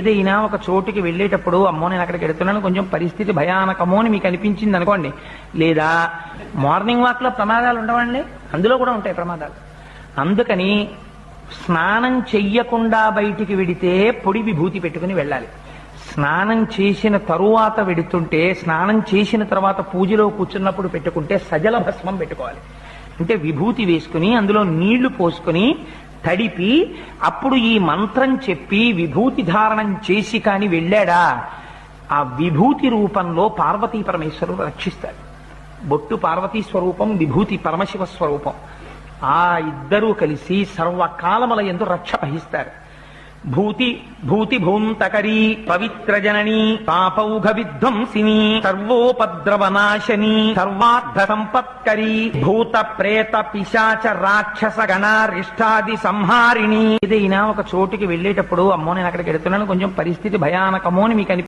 ఏదైనా ఒక చోటుకి వెళ్ళేటప్పుడు అమ్మో నేను అక్కడికి వెళ్తున్నాను కొంచెం పరిస్థితి భయానకమో అని మీకు అనిపించింది అనుకోండి, లేదా మార్నింగ్ వాక్ లో ప్రమాదాలు ఉండవండి, అందులో కూడా ఉంటాయి ప్రమాదాలు. అందుకని స్నానం చెయ్యకుండా బయటికి వెడితే పొడి విభూతి పెట్టుకుని వెళ్ళాలి. స్నానం చేసిన తరువాత వెడుతుంటే, స్నానం చేసిన తర్వాత పూజలో కూర్చున్నప్పుడు పెట్టుకుంటే సజల భస్మం పెట్టుకోవాలి. అంటే విభూతి వేసుకుని అందులో నీళ్లు పోసుకుని తడిపి అప్పుడు ఈ మంత్రం చెప్పి విభూతి ధారణం చేసి కాని వెళ్ళాడా, ఆ విభూతి రూపంలో పార్వతీ పరమేశ్వరుడు రక్షిస్తాడు. బొట్టు పార్వతీ స్వరూపం, విభూతి పరమశివ స్వరూపం. ఆ ఇద్దరూ కలిసి సర్వకాలముల యందు రక్ష వహిస్తారు. భూతి భూంతకరీ పవిత్ర జననీ పాపౌఘ విధ్వంసిని సర్వోపద్రవనాశని సర్వార్థ సంపత్కరీ భూత ప్రేత పిశాచ రాక్షస గణారిష్టాది సంహారిణి. ఏదైనా ఒక చోటుకి వెళ్ళేటప్పుడు అమ్మో నేను అక్కడికి వెళ్తున్నాను కొంచెం పరిస్థితి భయానకమో అని మీకు